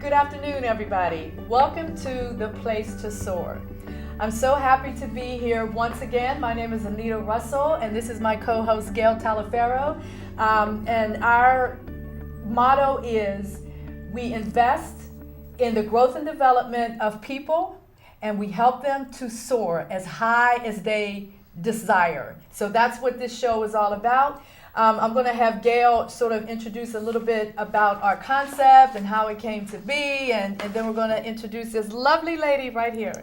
Good afternoon, everybody. Welcome to the Place to SOAR. I'm so happy to be here once again. My name is Anita Russell, and this is my co-host, Gail Talaferro. And our motto is, we invest in the growth and development of people, and we help them to soar as high as they desire. So that's what this show is all about. I'm going to have Gail sort of introduce a little bit about our concept and how it came to be, and then we're going to introduce this lovely lady right here.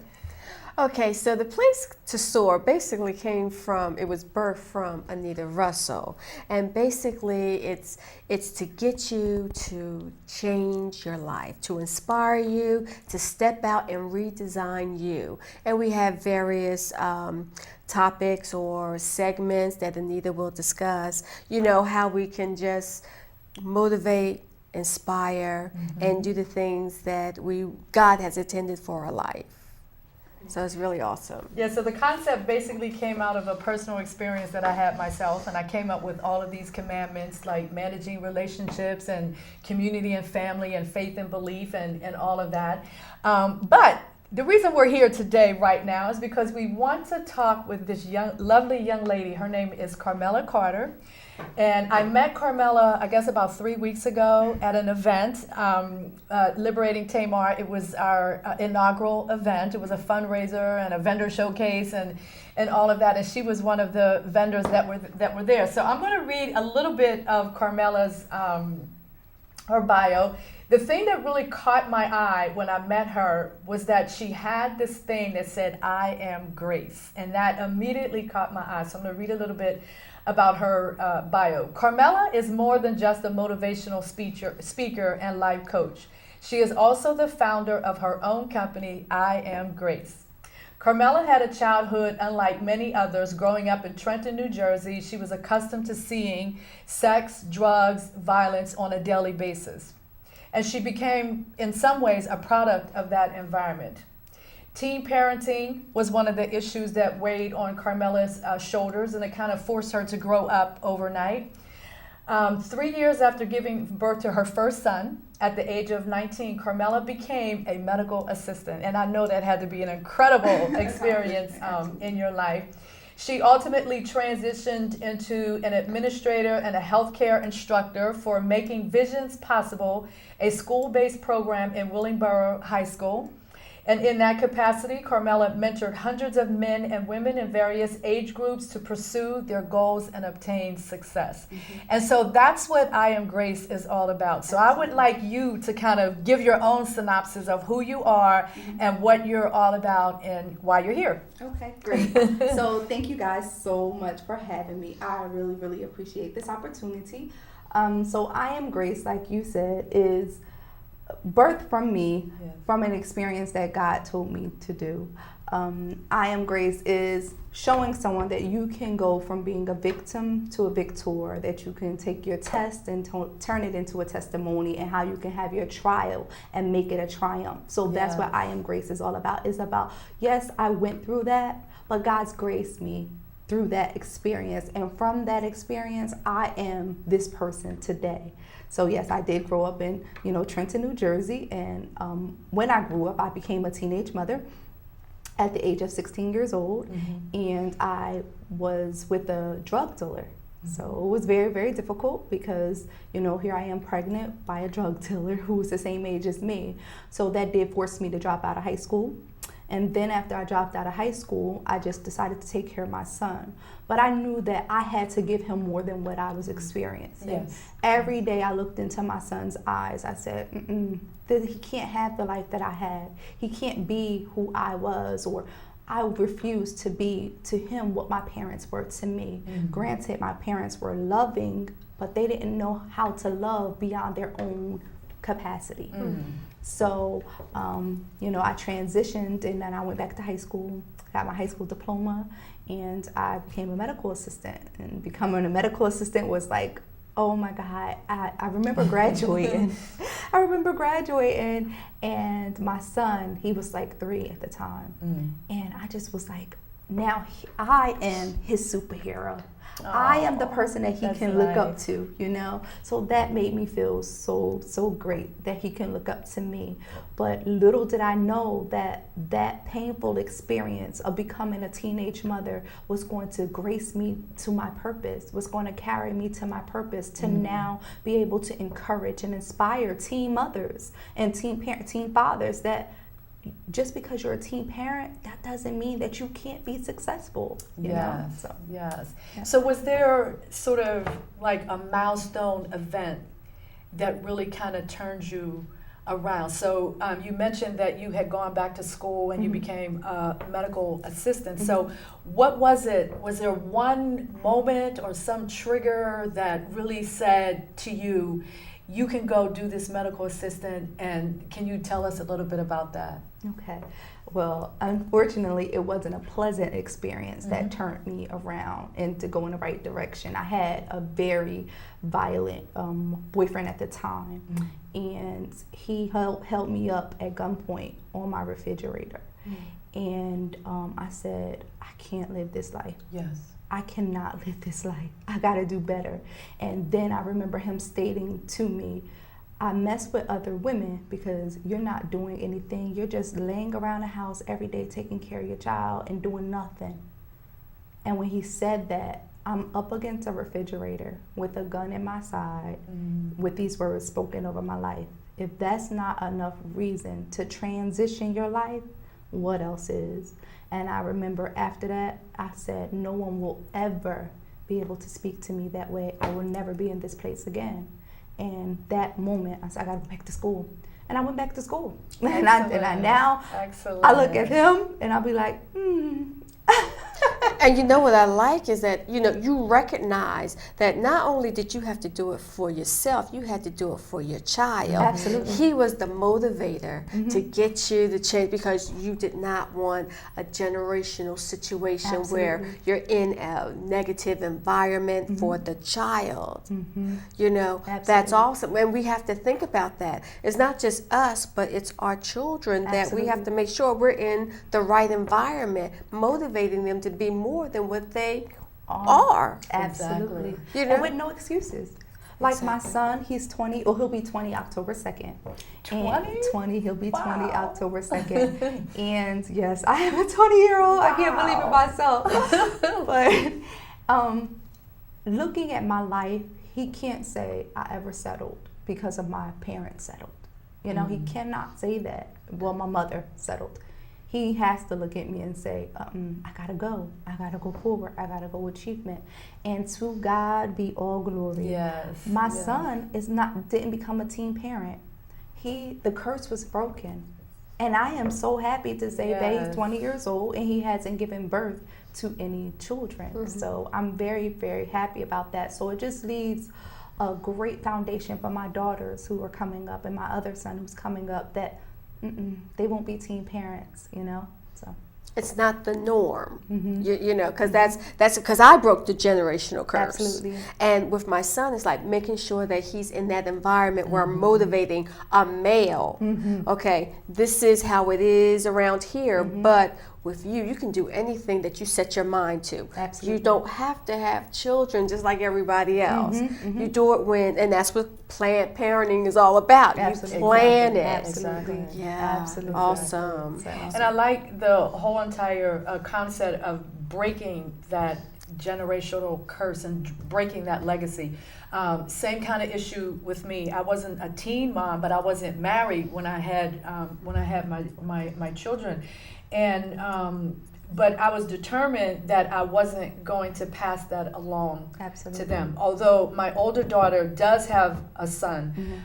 Okay, so the Place to SOAR basically it was birthed from Anita Russell. And basically it's to get you to change your life, to inspire you, to step out and redesign you. And we have various topics or segments that Anita will discuss, how we can just motivate, inspire, and do the things that God has intended for our life. So it's really awesome. Yeah, so the concept basically came out of a personal experience that I had myself, and I came up with all of these commandments like managing relationships and community and family and faith and belief and all of that. But the reason we're here today right now is because we want to talk with this lovely young lady. Her name is Carmella Carter. And I met Carmella, I guess about 3 weeks ago at an event, Liberating Tamar. It was our inaugural event. It was a fundraiser and a vendor showcase and all of that. And she was one of the vendors that were there. So I'm going to read a little bit of Carmella's her bio. The thing that really caught my eye when I met her was that she had this thing that said, "I am Grace." And that immediately caught my eye. So I'm going to read a little bit about her bio. Carmella is more than just a motivational speaker and life coach. She is also the founder of her own company, I Am Grace. Carmella had a childhood unlike many others. Growing up in Trenton, New Jersey, she was accustomed to seeing sex, drugs, violence on a daily basis. And she became, in some ways, a product of that environment. Teen parenting was one of the issues that weighed on Carmella's shoulders, and it kind of forced her to grow up overnight. 3 years after giving birth to her first son, at the age of 19, Carmella became a medical assistant. And I know that had to be an incredible experience in your life. She ultimately transitioned into an administrator and a healthcare instructor for Making Visions Possible, a school-based program in Willingboro High School. And in that capacity, Carmella mentored hundreds of men and women in various age groups to pursue their goals and obtain success. And so that's what I Am Grace is all about. So I would like you to kind of give your own synopsis of who you are and what you're all about and why you're here. Okay, great. So thank you guys so much for having me. I really, really appreciate this opportunity. So I Am Grace, like you said, is birthed from me, from an experience that God told me to do. I Am Grace is showing someone that you can go from being a victim to a victor, that you can take your test and turn it into a testimony, and how you can have your trial and make it a triumph. So that's what I Am Grace is all about. It's about, yes, I went through that, but God's graced me through that experience. And from that experience, I am this person today. So yes, I did grow up in, Trenton, New Jersey. And when I grew up, I became a teenage mother at the age of 16 years old. And I was with a drug dealer. So it was very, very difficult because, here I am pregnant by a drug dealer who was the same age as me. So that did force me to drop out of high school. And then after I dropped out of high school, I just decided to take care of my son. But I knew that I had to give him more than what I was experiencing. Yes. Every day I looked into my son's eyes. I said, he can't have the life that I had. He can't be who I was, or I refused to be to him what my parents were to me. Granted, my parents were loving, but they didn't know how to love beyond their own capacity. So, I transitioned, and then I went back to high school, got my high school diploma, and I became a medical assistant. And becoming a medical assistant was like, oh my God, I remember graduating. And my son, he was like 3 at the time. And I just was like, now I am his superhero. I am the person that he can look up to, you know? So that made me feel so great that he can look up to me. But little did I know that painful experience of becoming a teenage mother was going to grace me to my purpose, was going to carry me to my purpose, to now be able to encourage and inspire teen mothers and teen fathers that just because you're a teen parent, that doesn't mean that you can't be successful. You know? So, Yes. Yeah. So was there sort of like a milestone event that really kind of turned you around? So you mentioned that you had gone back to school and you became a medical assistant. So what was it? Was there one moment or some trigger that really said to you, you can go do this medical assistant, and can you tell us a little bit about that? Okay. Well, unfortunately, it wasn't a pleasant experience that turned me around and to go in the right direction. I had a very violent boyfriend at the time, and he held me up at gunpoint on my refrigerator. And I said, I can't live this life. Yes. I cannot live this life. I gotta do better. And then I remember him stating to me, I mess with other women because you're not doing anything. You're just laying around the house every day taking care of your child and doing nothing. And when he said that, I'm up against a refrigerator with a gun in my side with these words spoken over my life. If that's not enough reason to transition your life, what else is? And I remember after that, I said, no one will ever be able to speak to me that way. I will never be in this place again. And that moment, I said, I gotta go back to school. And I went back to school. And I now, I look at him and I'll be like, And you know what I like is that, you know, you recognize that not only did you have to do it for yourself, you had to do it for your child. Absolutely. He was the motivator to get you to change because you did not want a generational situation where you're in a negative environment for the child. You know, that's awesome. And we have to think about that. It's not just us, but it's our children that we have to make sure we're in the right environment, motivating them to be more than what they are. Absolutely. Exactly. You know? And with no excuses. Like my son, he's 20, or he'll be 20 October 2nd. 20? He'll be 20 Wow. October 2nd. And yes, I am a 20-year-old. I can't believe it myself. But looking at my life, he can't say I ever settled because of my parents settled. You know, he cannot say that. Well, my mother settled. He has to look at me and say, I gotta go. I gotta go forward. I gotta go achievement. And to God be all glory. Yes. My son didn't become a teen parent. The curse was broken. And I am so happy to say that he's 20 years old and he hasn't given birth to any children. So I'm very, very happy about that. So it just leaves a great foundation for my daughters who are coming up and my other son who's coming up that they won't be teen parents, you know. So it's not the norm, you know, because that's because I broke the generational curse. Absolutely. And with my son, it's like making sure that he's in that environment where I'm motivating a male. Okay, this is how it is around here, but with you, you can do anything that you set your mind to. Absolutely. You don't have to have children just like everybody else. You do it and that's what planned parenting is all about. Absolutely. You plan it. Absolutely. Yeah, Absolutely. awesome. And I like the whole entire concept of breaking that generational curse and breaking that legacy. Same kind of issue with me. I wasn't a teen mom, but I wasn't married when I had my children, and but I was determined that I wasn't going to pass that along to them. Although my older daughter does have a son,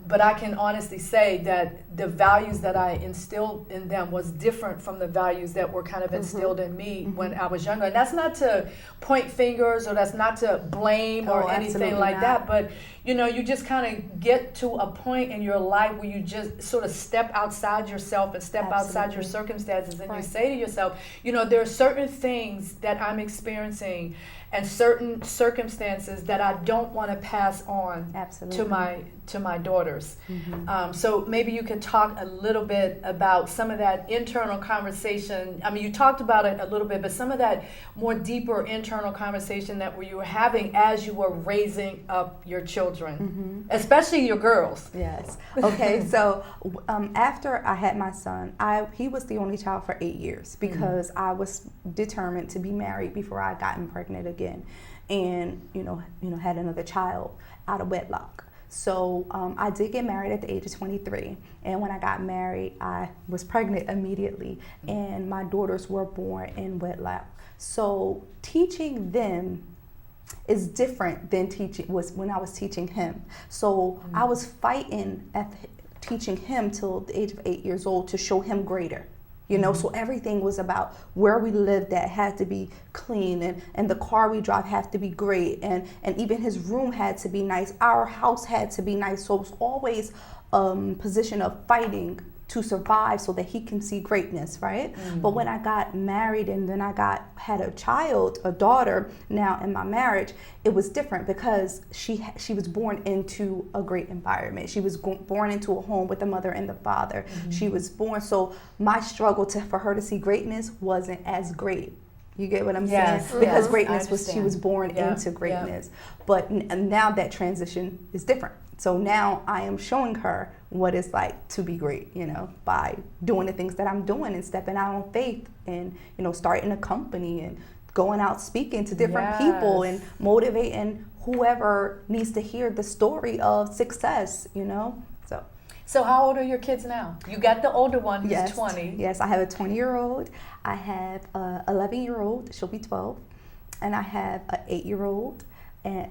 but I can honestly say that the values that I instilled in them was different from the values that were kind of instilled in me when I was younger. And that's not to point fingers or that's not to blame or anything like that, but you know, you just kind of get to a point in your life where you just sort of step outside yourself and step outside your circumstances, and you say to yourself, you know, there are certain things that I'm experiencing and certain circumstances that I don't want to pass on to my daughters. So maybe you could talk a little bit about some of that internal conversation. I mean, you talked about it a little bit, but some of that more deeper internal conversation that you were having as you were raising up your children, especially your girls. Yes. Okay. So after I had my son, he was the only child for 8 years because I was determined to be married before I got pregnant again, and had another child out of wedlock. So I did get married at the age of 23, and when I got married, I was pregnant immediately, and my daughters were born in wedlock. So teaching them is different than when I was teaching him. So I was fighting at teaching him till the age of 8 years old to show him greater. So everything was about where we lived at had to be clean, and the car we drive had to be great, and even his room had to be nice. Our house had to be nice. So it was always position of fighting to survive so that he can see greatness, right? But when I got married and then I had a daughter now in my marriage, it was different because she was born into a great environment. She was born into a home with the mother and the father. She was born, so my struggle for her to see greatness wasn't as great. You get what I'm saying? Because greatness she was born into greatness. But now that transition is different. So now I am showing her what it's like to be great, by doing the things that I'm doing and stepping out on faith and, starting a company and going out speaking to different people and motivating whoever needs to hear the story of success, So how old are your kids now? You got the older one who's 20. Yes, I have a 20-year-old. I have a 11-year-old. She'll be 12. And I have an 8-year-old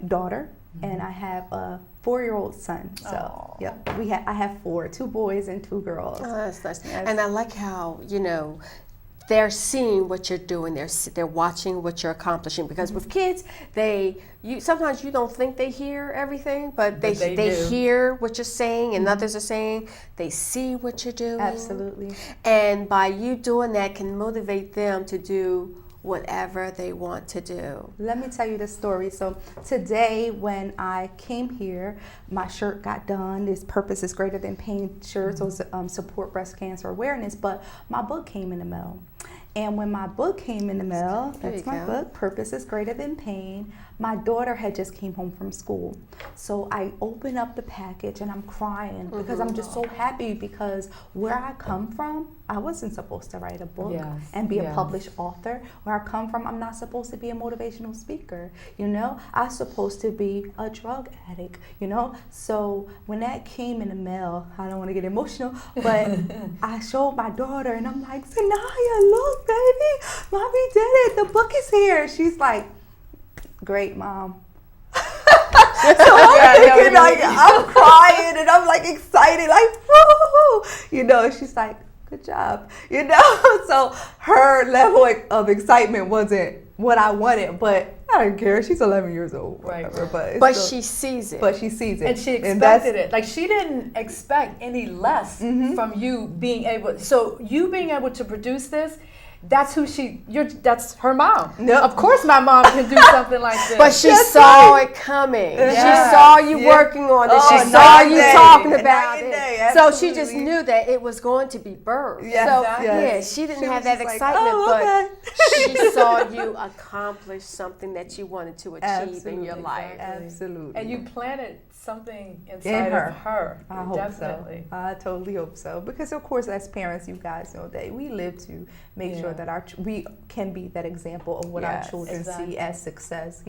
daughter. And I have a 4-year-old son. So, I have 2 boys and 2 girls. Oh, that's nice. And I like how, they're seeing what you're doing. They're watching what you're accomplishing. Because with kids, sometimes you don't think they hear everything, but they hear what you're saying and others are saying. They see what you're doing. Absolutely. And by you doing that can motivate them to do whatever they want to do. Let me tell you the story. So today when I came here, my shirt got done. This Purpose is Greater Than Pain shirt, so support breast cancer awareness, but my book came in the mail. And when my book came in the mail, that's my book, Purpose is Greater Than Pain, my daughter had just came home from school. So I open up the package and I'm crying because I'm just so happy because where I come from, I wasn't supposed to write a book and be a published author. Where I come from, I'm not supposed to be a motivational speaker, I'm supposed to be a drug addict, So when that came in the mail, I don't want to get emotional, but I showed my daughter and I'm like, Sanaya, look, baby, mommy did it. The book is here. She's like, great, Mom. So I'm thinking, I'm crying and I'm like excited, like, woo! She's like, good job, So her level of excitement wasn't what I wanted, but I don't care. She's 11 years old, whatever, but she sees it. But she sees it, and she expected it. Like she didn't expect any less from you being able. So you being able to produce this. That's that's her mom. Yep. Of course my mom can do something like this. But she saw it coming. She saw you working on it. She saw you talking about it. So she just knew that it was going to be birthed. She didn't have that excitement, but she saw you accomplish something that you wanted to achieve in your life. Absolutely. And you planted something inside of her. I hope Definitely. so. I totally hope so. Because of course, as parents, you guys know that we live to make sure that we can be that example of what our children see as success.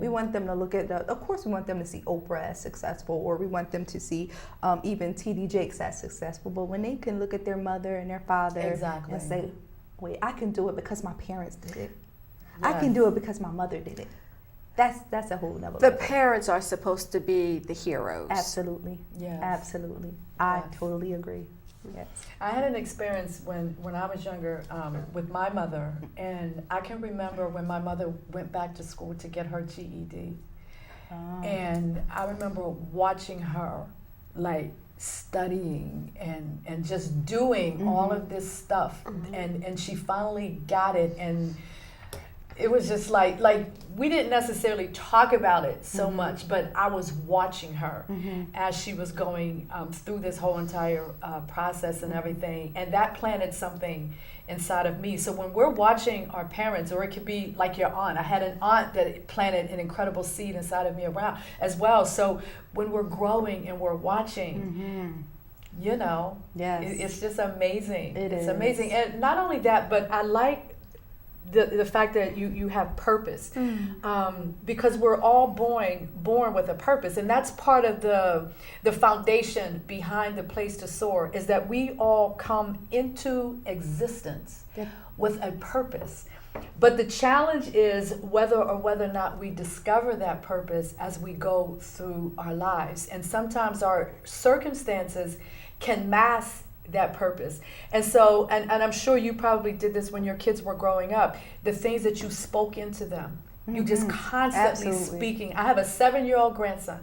We want them to look at of course, we want them to see Oprah as successful, or we want them to see even T.D. Jakes as successful. But when they can look at their mother and their father and say, wait, I can do it because my parents did it. I can do it because my mother did it. That's a whole nother The parents are supposed to be the heroes. Absolutely. Yes. Absolutely. I totally agree. Yes. I had an experience when I was younger with my mother, and I can remember when my mother went back to school to get her GED. And I remember watching her like studying and just doing all of this stuff, and she finally got it, and it was just like we didn't necessarily talk about it so much, but I was watching her as she was going through this whole entire process and everything, and that planted something inside of me. So when we're watching our parents, or it could be like your aunt, I had an aunt that planted an incredible seed inside of me around as well. So when we're growing and we're watching, you know, it's just amazing. It's amazing. And not only that, but I like the fact that you have purpose, because we're all born with a purpose, and that's part of the foundation behind the Place to Soar, is that we all come into existence with a purpose. But the challenge is whether or not we discover that purpose as we go through our lives, and sometimes our circumstances can mask that purpose. And so, and I'm sure you probably did this when your kids were growing up, the things that you spoke into them. You just constantly speaking. I have a 7-year-old grandson,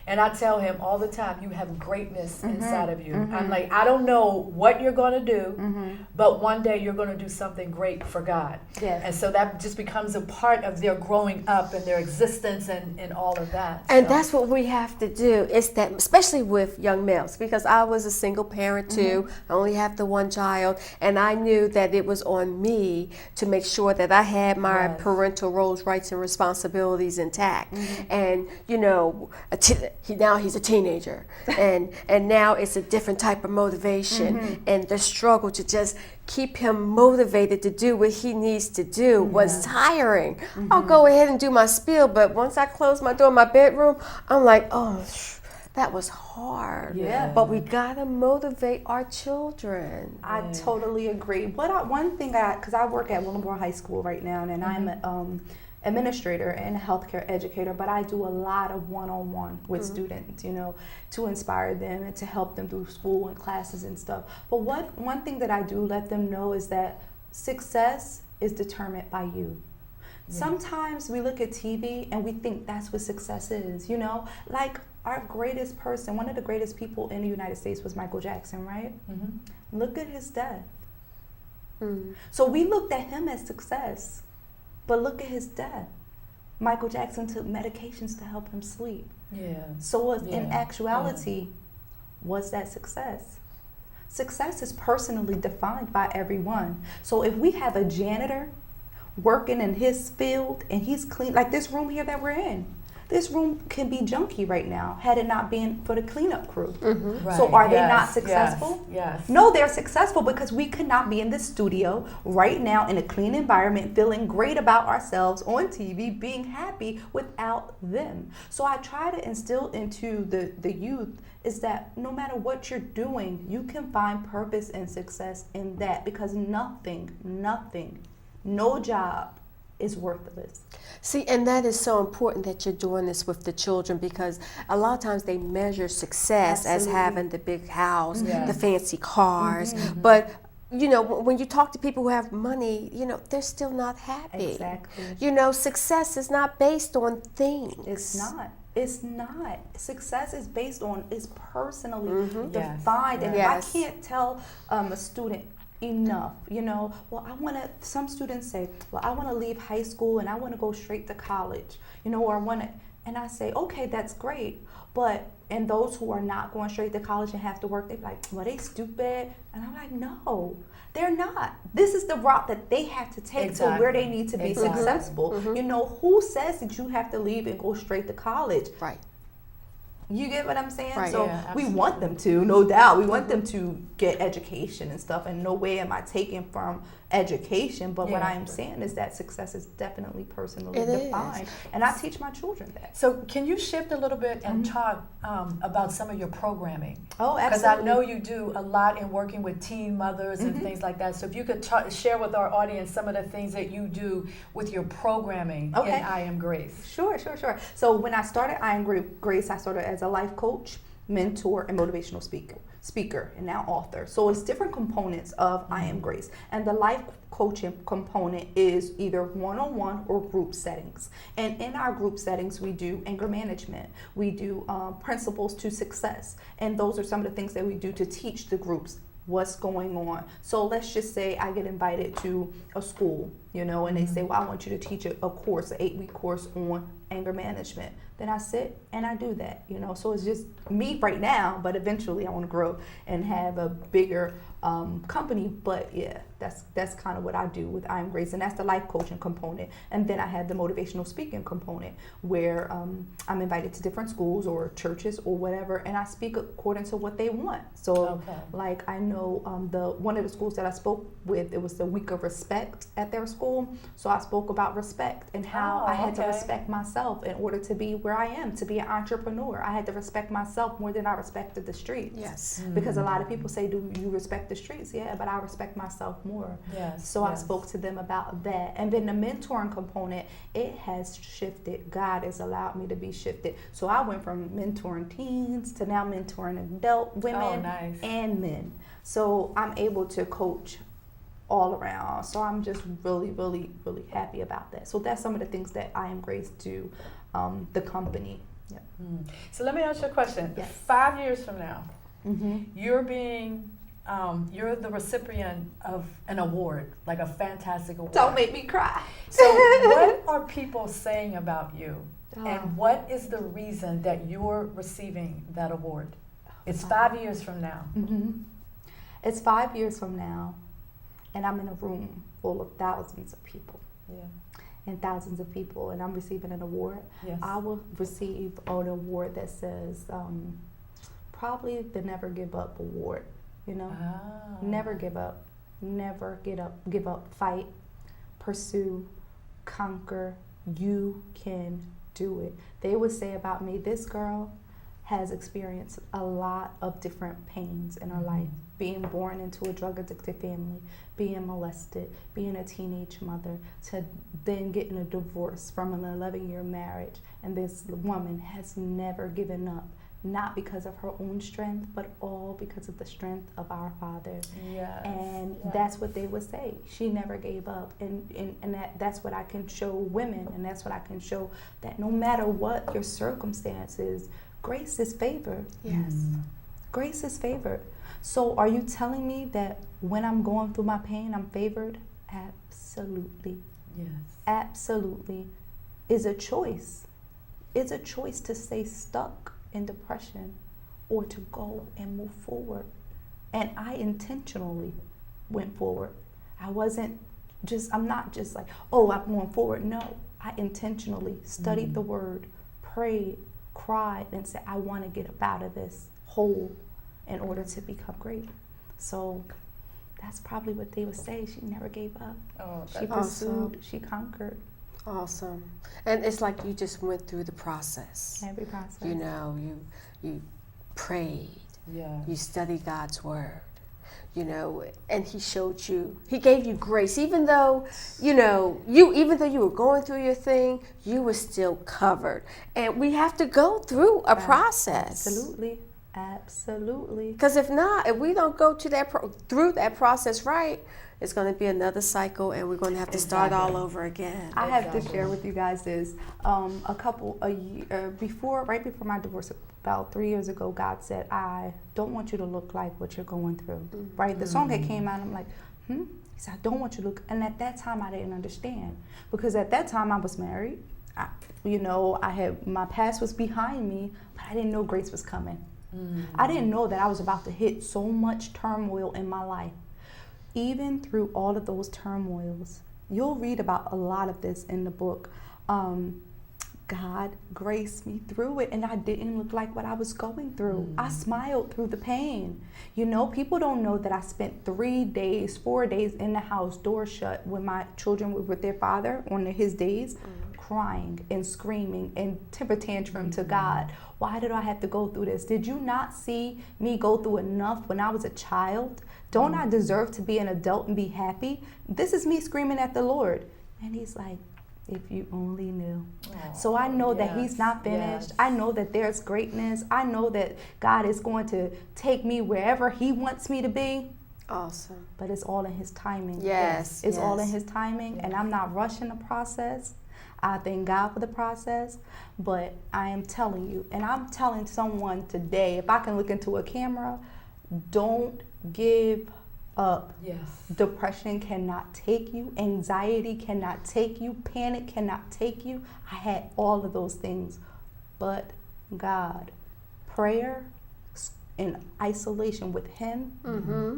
and I tell him all the time, you have greatness inside of you. I'm like, I don't know what you're going to do, but one day you're going to do something great for God. And so that just becomes a part of their growing up and their existence and all of that. And that's what we have to do, is that, especially with young males, because I was a single parent too. I only have the one child, and I knew that it was on me to make sure that I had my parental roles, rights, and responsibilities intact. And, you know, now he's a teenager, and now it's a different type of motivation, and the struggle to just keep him motivated to do what he needs to do was tiring. I'll go ahead and do my spiel, but once I close my door in my bedroom, I'm like, oh, that was hard. But we gotta motivate our children. I totally agree. One thing, because I work at Willingboro High School right now, and I'm an administrator and a healthcare educator, but I do a lot of one-on-one with students, you know, to inspire them and to help them through school and classes and stuff. But one thing that I do let them know is that success is determined by you. Sometimes we look at TV and we think that's what success is, you know, like our greatest person, one of the greatest people in the United States was Michael Jackson, right? Look at his death. So we looked at him as success. But look at his death. Michael Jackson took medications to help him sleep. So in actuality, was that success? Success is personally defined by everyone. So if we have a janitor working in his field and he's clean, like this room here that we're in, this room can be junky right now had it not been for the cleanup crew. So are they not successful? No, they're successful because we could not be in the studio right now in a clean environment, feeling great about ourselves on TV, being happy without them. So I try to instill into the youth is that no matter what you're doing, you can find purpose and success in that, because nothing, no job is worthless. See, and that is so important that you're doing this with the children, because a lot of times they measure success as having the big house, the fancy cars, but you know, when you talk to people who have money, you know, they're still not happy. You know, success is not based on things. It's not. Success is based on, is personally defined. And if I can't tell a student enough, you know, some students say, well, I want to leave high school and I want to go straight to college, you know, or and I say, okay, that's great. But, and those who are not going straight to college and have to work, they're like, well, they stupid. And I'm like, no, they're not. This is the route that they have to take to where they need to be successful. You know, who says that you have to leave and go straight to college? You get what I'm saying? So we want them to, no doubt. We want them to get education and stuff, and no way am I taking from education, but what I am saying is that success is definitely personally defined. And I teach my children that. So can you shift a little bit and talk about some of your programming? Oh, absolutely. Because I know you do a lot in working with teen mothers and things like that. So if you could share with our audience some of the things that you do with your programming in I Am Grace. Sure. So when I started I Am Grace, I started as a life coach, mentor, and motivational speaker, and now author. So it's different components of I Am Grace. And the life coaching component is either one-on-one or group settings. And in our group settings, we do anger management. We do principles to success. And those are some of the things that we do to teach the groups what's going on. So let's just say I get invited to a school, you know, and they say, well, I want you to teach a course, an 8-week course on anger management. Then I sit and I do that, you know. So it's just me right now, but eventually I want to grow and have a bigger company. But yeah, that's kind of what I do with I Am Grace, and that's the life coaching component. And then I have the motivational speaking component, where I'm invited to different schools or churches or whatever, and I speak according to what they want. So like I know one of the schools that I spoke with, it was the week of respect at their school. So I spoke about respect and how I had to respect myself in order to be where I am, to be an entrepreneur. I had to respect myself more than I respected the streets. Yes. Because a lot of people say, do you respect the streets? Yeah, but I respect myself more. Yes. So I spoke to them about that. And then the mentoring component, it has shifted. God has allowed me to be shifted. So I went from mentoring teens to now mentoring adult women and men. So I'm able to coach all around. So I'm just really, really, really happy about that. So that's some of the things that I Am Grace do, the company. Yeah. So let me ask you a question. Yes. 5 years from now, Mm-hmm. you're the recipient of an award, like a fantastic award. Don't make me cry. So what are people saying about you? And what is the reason that you're receiving that award? It's 5 years from now. Mm-hmm. It's 5 years from now, and I'm in a room full of thousands of people. Yeah. And thousands of people, and I'm receiving an award. Yes. I will receive an award that says probably the Never Give Up Award. You know, never give up, never give up, fight, pursue, conquer. You can do it. They would say about me, this girl has experienced a lot of different pains in her life. Being born into a drug addicted family, being molested, being a teenage mother, to then getting a divorce from an 11-year marriage. And this woman has never given up, not because of her own strength, but all because of the strength of our Father. Yes. And that's what they would say. She never gave up. And that's what I can show women, and that's what I can show, that no matter what your circumstances, grace is favored. Yes. Grace is favored. So are you telling me that when I'm going through my pain, I'm favored? Absolutely. Yes. Absolutely. It's a choice. It's a choice to stay stuck in depression or to go and move forward. And I intentionally went forward. I'm not just like, oh, I'm going forward. No, I intentionally studied the word, prayed, cried, and said, I want to get up out of this hole in order to become great. So that's probably what they would say. She never gave up. Oh, She pursued, she conquered. Awesome. And it's like you just went through the process. Every process. You know, you prayed. Yeah. You studied God's word. You know, and he showed you, he gave you grace. Even though, even though you were going through your thing, you were still covered. And we have to go through a process. Absolutely. Absolutely. Because if we don't go to through that process right, it's going to be another cycle, and we're going to have to start all over again. I have to share with you guys this. Right before my divorce, about 3 years ago, God said, I don't want you to look like what you're going through. Right? The song that came out, I'm like, He said, I don't want you to look. And at that time, I didn't understand. Because at that time, I was married. My past was behind me, but I didn't know grace was coming. I didn't know that I was about to hit so much turmoil in my life. Even through all of those turmoils, you'll read about a lot of this in the book. God graced me through it, and I didn't look like what I was going through. I smiled through the pain. People don't know that I spent 4 days in the house, door shut, when my children were with their father on his days, crying and screaming and temper tantrum to God. Why did I have to go through this? Did you not see me go through enough when I was a child? Don't I deserve to be an adult and be happy? This is me screaming at the Lord. And he's like, if you only knew. So I know that he's not finished. I know that there's greatness. I know that God is going to take me wherever he wants me to be. Awesome. But it's all in his timing. Yes. It's all in his timing, and I'm not rushing the process. I thank God for the process, but I am telling you, and I'm telling someone today, if I can look into a camera, don't give up. Yes. Depression cannot take you. Anxiety cannot take you. Panic cannot take you. I had all of those things, but God, prayer and isolation with Him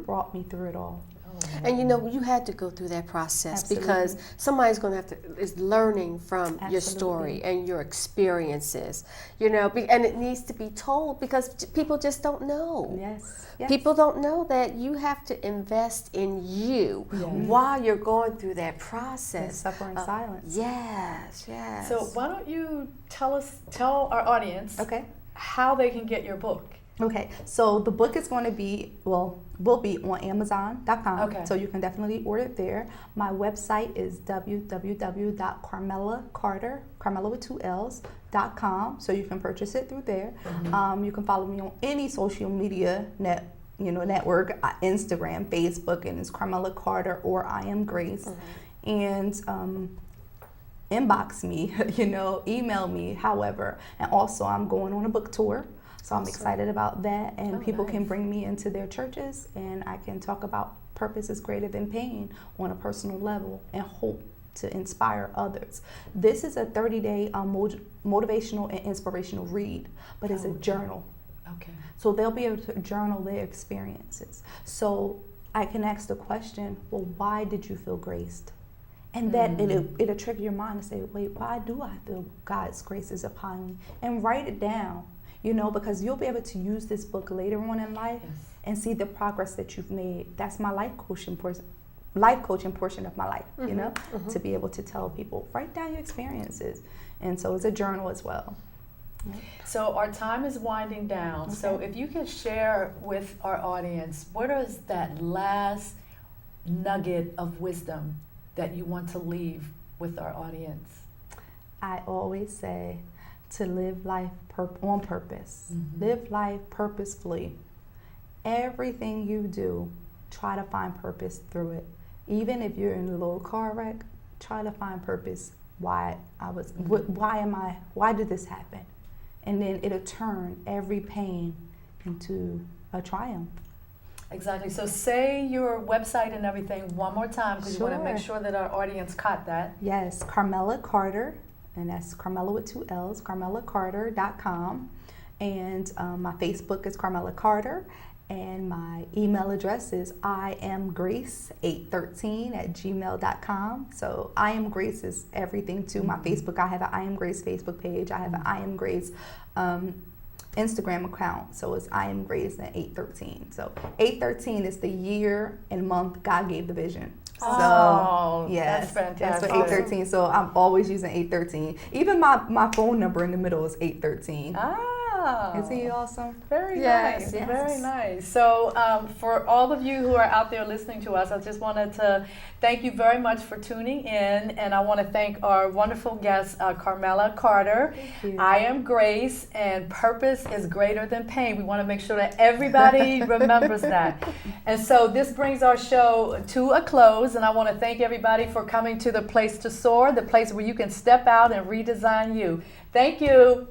brought me through it all. And you know, you had to go through that process Absolutely. because somebody's going to have to is learning from your Absolutely. story and your experiences, you know, and it needs to be told because people just don't know. Yes. Yes. People don't know that you have to invest in you while you're going through that process. And suffer in silence. Yes, yes. So why don't you tell our audience Okay. how they can get your book? Okay, so the book is going to be, will be on Amazon.com. Okay. So you can definitely order it there. My website is www.carmellacarter, Carmella with 2 L's.com. So you can purchase it through there. You can follow me on any social media network, Instagram, Facebook, and it's Carmella Carter or I Am Grace. And inbox me, email me, however. And also I'm going on a book tour. So I'm excited about that, and people can bring me into their churches, and I can talk about purpose is greater than pain on a personal level and hope to inspire others. This is a 30-day motivational and inspirational read, but it's a journal. Okay. So they'll be able to journal their experiences. So I can ask the question, well, why did you feel graced? And that it'll trigger your mind to say, wait, why do I feel God's grace is upon me? And write it down. Because you'll be able to use this book later on in life and see the progress that you've made. That's my life coaching portion of my life, to be able to tell people, write down your experiences. And so it's a journal as well. So our time is winding down. Okay. So if you could share with our audience, what is that last nugget of wisdom that you want to leave with our audience? I always say to live life on purpose. Live life purposefully. Everything you do, try to find purpose through it. Even if you're in a little car wreck, try to find purpose. Why did this happen? And then it'll turn every pain into a triumph. Exactly. So say your website and everything one more time, because you want to make sure that our audience caught that. Yes, Carmella Carter. And that's Carmella with 2 L's, carmellacarter.com. And my Facebook is Carmella Carter. And my email address is iamgrace813@gmail.com. So I Am Grace is everything too. My Facebook, I have an I Am Grace Facebook page. I have an I Am Grace Instagram account. So it's I Am Grace and 813. So 813 is the year and month God gave the vision. So yes, that's fantastic. That's for 813. So I'm always using 813. Even my phone number in the middle is 813. Isn't he awesome? Very nice. Yes. Very nice. So for all of you who are out there listening to us, I just wanted to thank you very much for tuning in, and I want to thank our wonderful guest, Carmella Carter. I Am Grace, and purpose is greater than pain. We want to make sure that everybody remembers that. And so this brings our show to a close, and I want to thank everybody for coming to the Place to Soar, the place where you can step out and redesign you. Thank you.